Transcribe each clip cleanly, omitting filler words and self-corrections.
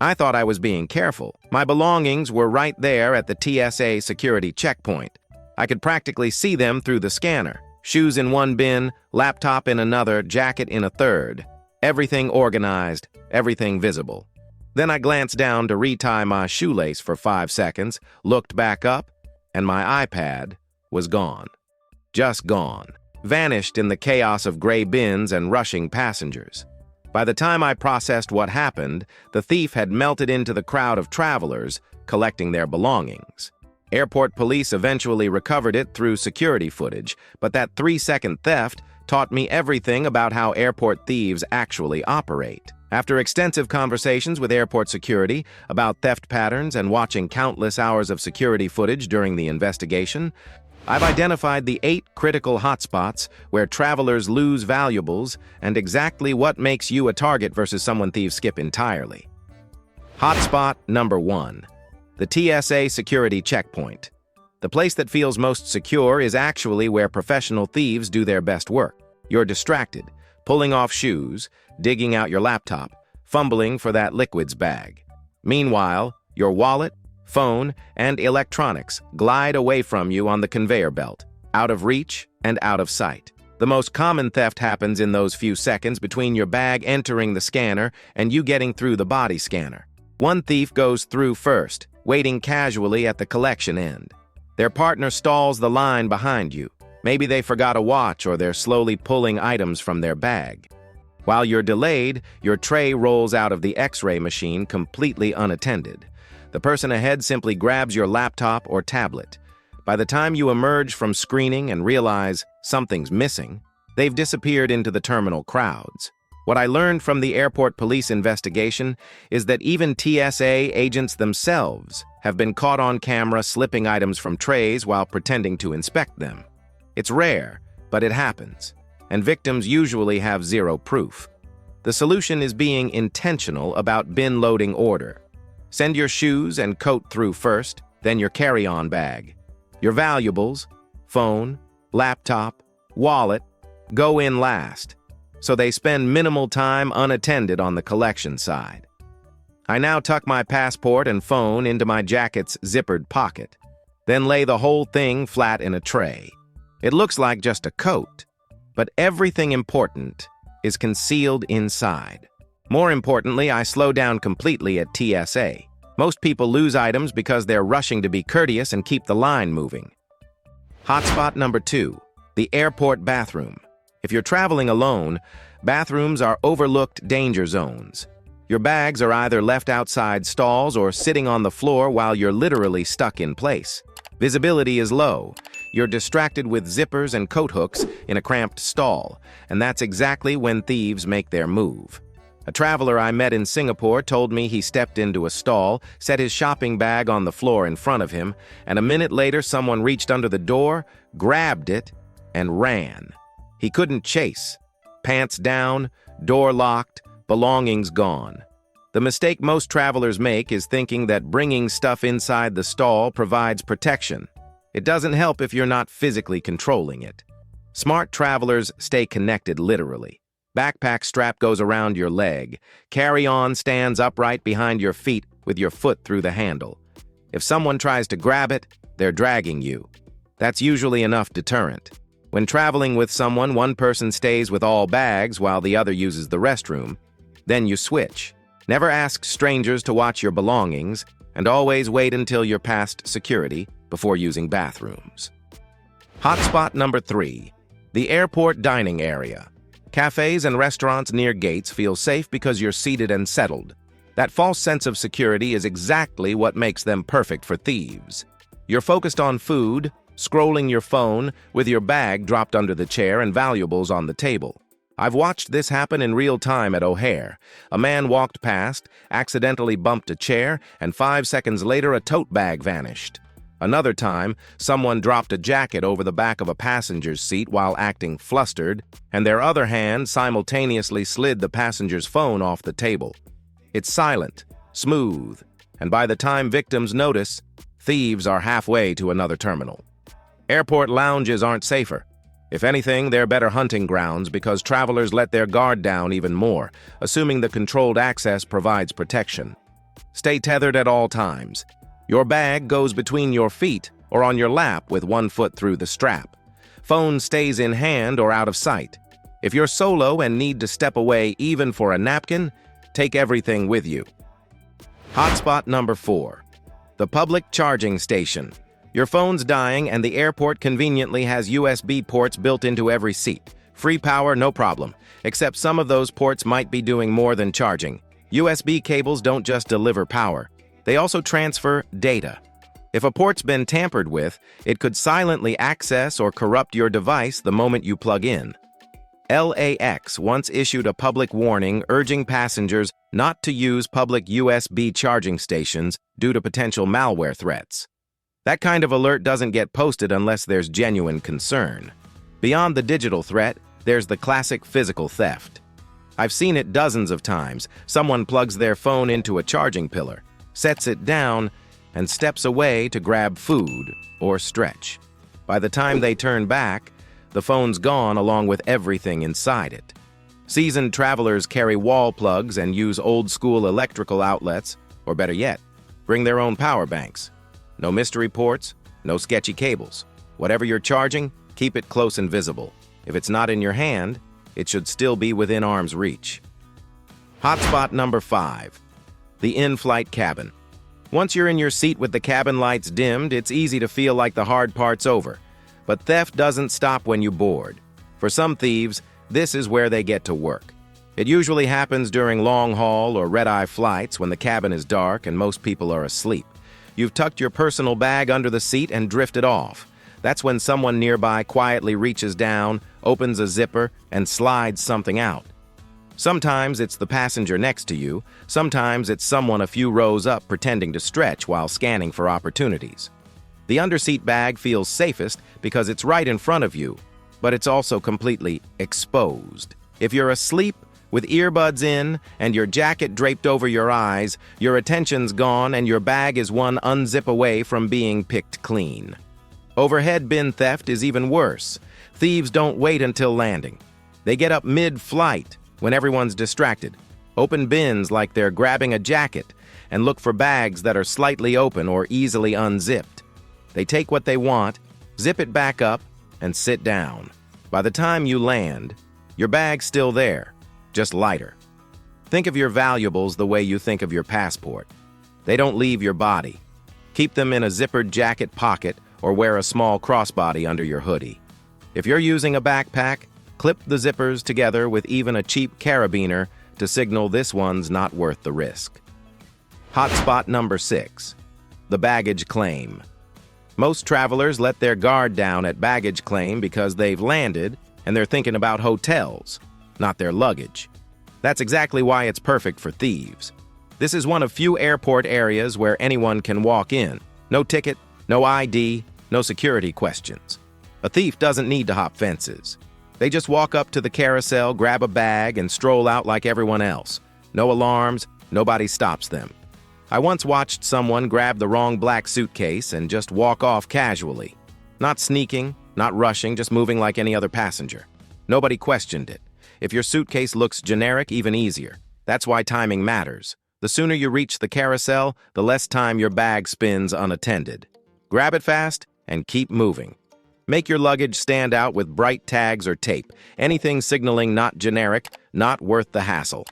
I thought I was being careful. My belongings were right there at the TSA security checkpoint. I could practically see them through the scanner. Shoes in one bin, laptop in another, jacket in a third. Everything organized, everything visible. Then I glanced down to retie my shoelace for 5 seconds, looked back up, and my iPad was gone. Just gone. Vanished in the chaos of gray bins and rushing passengers. By the time I processed what happened, the thief had melted into the crowd of travelers, collecting their belongings. Airport police eventually recovered it through security footage, but that 3-second theft taught me everything about how airport thieves actually operate. After extensive conversations with airport security about theft patterns and watching countless hours of security footage during the investigation, I've identified the 8 critical hotspots where travelers lose valuables and exactly what makes you a target versus someone thieves skip entirely. Hotspot number 1. The TSA security checkpoint. The place that feels most secure is actually where professional thieves do their best work. You're distracted, pulling off shoes, digging out your laptop, fumbling for that liquids bag. Meanwhile, your wallet, phone, and electronics glide away from you on the conveyor belt, out of reach and out of sight. The most common theft happens in those few seconds between your bag entering the scanner and you getting through the body scanner. One thief goes through first, waiting casually at the collection end. Their partner stalls the line behind you. Maybe they forgot a watch or they're slowly pulling items from their bag. While you're delayed, your tray rolls out of the X-ray machine completely unattended. The person ahead simply grabs your laptop or tablet. By the time you emerge from screening and realize something's missing, they've disappeared into the terminal crowds. What I learned from the airport police investigation is that even TSA agents themselves have been caught on camera slipping items from trays while pretending to inspect them. It's rare, but it happens, and victims usually have zero proof. The solution is being intentional about bin loading order. Send your shoes and coat through first, then your carry-on bag. Your valuables, phone, laptop, wallet, go in last, so they spend minimal time unattended on the collection side. I now tuck my passport and phone into my jacket's zippered pocket, then lay the whole thing flat in a tray. It looks like just a coat, but everything important is concealed inside. More importantly, I slow down completely at TSA. Most people lose items because they're rushing to be courteous and keep the line moving. Hotspot number 2, the airport bathroom. If you're traveling alone, bathrooms are overlooked danger zones. Your bags are either left outside stalls or sitting on the floor while you're literally stuck in place. Visibility is low. You're distracted with zippers and coat hooks in a cramped stall, and that's exactly when thieves make their move. A traveler I met in Singapore told me he stepped into a stall, set his shopping bag on the floor in front of him, and a minute later someone reached under the door, grabbed it, and ran. He couldn't chase. Pants down, door locked, belongings gone. The mistake most travelers make is thinking that bringing stuff inside the stall provides protection. It doesn't help if you're not physically controlling it. Smart travelers stay connected literally. Backpack strap goes around your leg. Carry-on stands upright behind your feet with your foot through the handle. If someone tries to grab it, they're dragging you. That's usually enough deterrent. When traveling with someone, one person stays with all bags while the other uses the restroom. Then you switch. Never ask strangers to watch your belongings, and always wait until you're past security before using bathrooms. Hotspot number 3, the airport dining area. Cafes and restaurants near gates feel safe because you're seated and settled. That false sense of security is exactly what makes them perfect for thieves. You're focused on food, scrolling your phone, with your bag dropped under the chair and valuables on the table. I've watched this happen in real time at O'Hare. A man walked past, accidentally bumped a chair, and 5 seconds later a tote bag vanished. Another time, someone dropped a jacket over the back of a passenger's seat while acting flustered, and their other hand simultaneously slid the passenger's phone off the table. It's silent, smooth, and by the time victims notice, thieves are halfway to another terminal. Airport lounges aren't safer. If anything, they're better hunting grounds because travelers let their guard down even more, assuming the controlled access provides protection. Stay tethered at all times. Your bag goes between your feet or on your lap with one foot through the strap. Phone stays in hand or out of sight. If you're solo and need to step away even for a napkin, take everything with you. Hotspot number 4. The public charging station. Your phone's dying and the airport conveniently has USB ports built into every seat. Free power, no problem, except some of those ports might be doing more than charging. USB cables don't just deliver power, they also transfer data. If a port's been tampered with, it could silently access or corrupt your device the moment you plug in. LAX once issued a public warning urging passengers not to use public USB charging stations due to potential malware threats. That kind of alert doesn't get posted unless there's genuine concern. Beyond the digital threat, there's the classic physical theft. I've seen it dozens of times. Someone plugs their phone into a charging pillar, sets it down, and steps away to grab food or stretch. By the time they turn back, the phone's gone along with everything inside it. Seasoned travelers carry wall plugs and use old-school electrical outlets, or better yet, bring their own power banks. No mystery ports, no sketchy cables. Whatever you're charging, keep it close and visible. If it's not in your hand, it should still be within arm's reach. Hotspot number 5. The in-flight cabin. Once you're in your seat with the cabin lights dimmed, it's easy to feel like the hard part's over. But theft doesn't stop when you board. For some thieves, this is where they get to work. It usually happens during long-haul or red-eye flights when the cabin is dark and most people are asleep. You've tucked your personal bag under the seat and drifted off. That's when someone nearby quietly reaches down, opens a zipper, and slides something out. Sometimes it's the passenger next to you, sometimes it's someone a few rows up pretending to stretch while scanning for opportunities. The underseat bag feels safest because it's right in front of you, but it's also completely exposed. If you're asleep, with earbuds in and your jacket draped over your eyes, your attention's gone and your bag is one unzip away from being picked clean. Overhead bin theft is even worse. Thieves don't wait until landing. They get up mid-flight when everyone's distracted, open bins like they're grabbing a jacket, and look for bags that are slightly open or easily unzipped. They take what they want, zip it back up, and sit down. By the time you land, your bag's still there, just lighter. Think of your valuables the way you think of your passport. They don't leave your body. Keep them in a zippered jacket pocket or wear a small crossbody under your hoodie. If you're using a backpack, clip the zippers together with even a cheap carabiner to signal this one's not worth the risk. Hotspot number 6. The baggage claim. Most travelers let their guard down at baggage claim because they've landed and they're thinking about hotels, not their luggage. That's exactly why it's perfect for thieves. This is one of few airport areas where anyone can walk in. No ticket, no ID, no security questions. A thief doesn't need to hop fences. They just walk up to the carousel, grab a bag, and stroll out like everyone else. No alarms, nobody stops them. I once watched someone grab the wrong black suitcase and just walk off casually. Not sneaking, not rushing, just moving like any other passenger. Nobody questioned it. If your suitcase looks generic, even easier. That's why timing matters. The sooner you reach the carousel, the less time your bag spins unattended. Grab it fast and keep moving. Make your luggage stand out with bright tags or tape. Anything signaling not generic, not worth the hassle.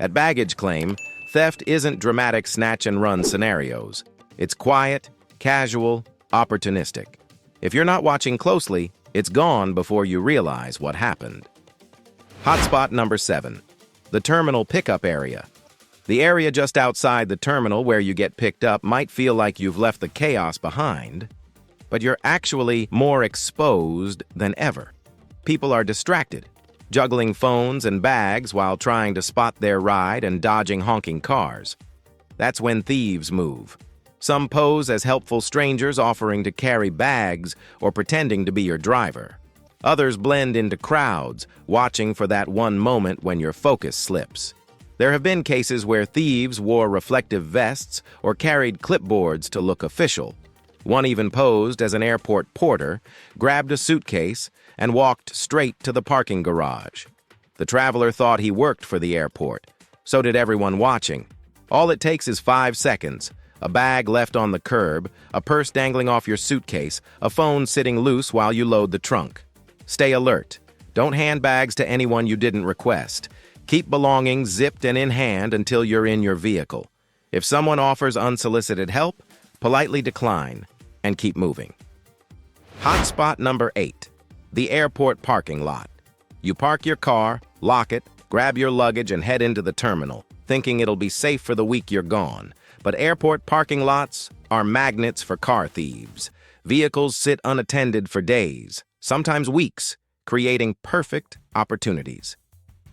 At baggage claim, theft isn't dramatic snatch-and-run scenarios. It's quiet, casual, opportunistic. If you're not watching closely, it's gone before you realize what happened. Hotspot number 7. The terminal pickup area. The area just outside the terminal where you get picked up might feel like you've left the chaos behind, but you're actually more exposed than ever. People are distracted, juggling phones and bags while trying to spot their ride and dodging honking cars. That's when thieves move. Some pose as helpful strangers offering to carry bags or pretending to be your driver. Others blend into crowds, watching for that one moment when your focus slips. There have been cases where thieves wore reflective vests or carried clipboards to look official. One even posed as an airport porter, grabbed a suitcase, and walked straight to the parking garage. The traveler thought he worked for the airport. So did everyone watching. All it takes is 5 seconds. A bag left on the curb, a purse dangling off your suitcase, a phone sitting loose while you load the trunk. Stay alert. Don't hand bags to anyone you didn't request. Keep belongings zipped and in hand until you're in your vehicle. If someone offers unsolicited help, politely decline and keep moving. Hotspot number 8, the airport parking lot. You park your car, lock it, grab your luggage and head into the terminal, thinking it'll be safe for the week you're gone. But airport parking lots are magnets for car thieves. Vehicles sit unattended for days, sometimes weeks, creating perfect opportunities.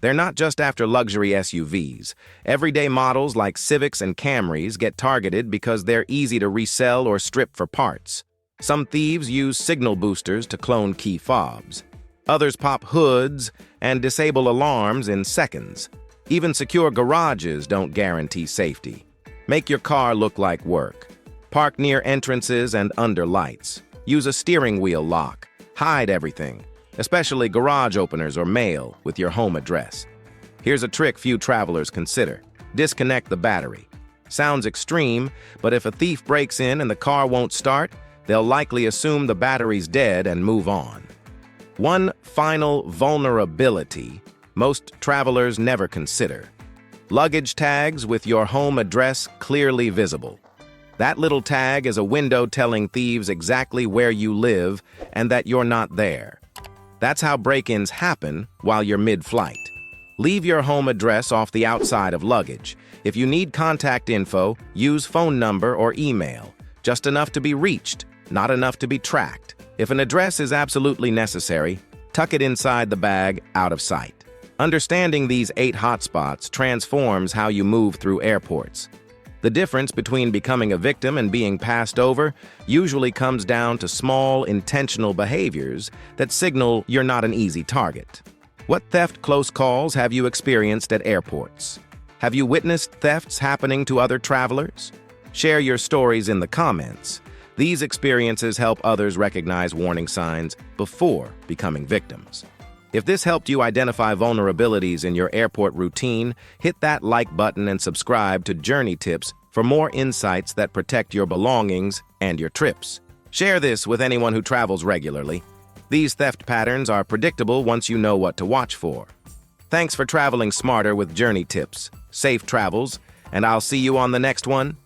They're not just after luxury SUVs. Everyday models like Civics and Camrys get targeted because they're easy to resell or strip for parts. Some thieves use signal boosters to clone key fobs. Others pop hoods and disable alarms in seconds. Even secure garages don't guarantee safety. Make your car look like work. Park near entrances and under lights. Use a steering wheel lock. Hide everything, especially garage openers or mail, with your home address. Here's a trick few travelers consider. Disconnect the battery. Sounds extreme, but if a thief breaks in and the car won't start, they'll likely assume the battery's dead and move on. One final vulnerability most travelers never consider: luggage tags with your home address clearly visible. That little tag is a window telling thieves exactly where you live and that you're not there. That's how break-ins happen while you're mid-flight. Leave your home address off the outside of luggage. If you need contact info, use phone number or email. Just enough to be reached, not enough to be tracked. If an address is absolutely necessary, tuck it inside the bag, out of sight. Understanding these 8 hotspots transforms how you move through airports. The difference between becoming a victim and being passed over usually comes down to small, intentional behaviors that signal you're not an easy target. What theft close calls have you experienced at airports? Have you witnessed thefts happening to other travelers? Share your stories in the comments. These experiences help others recognize warning signs before becoming victims. If this helped you identify vulnerabilities in your airport routine, hit that like button and subscribe to Journey Tips for more insights that protect your belongings and your trips. Share this with anyone who travels regularly. These theft patterns are predictable once you know what to watch for. Thanks for traveling smarter with Journey Tips. Safe travels, and I'll see you on the next one.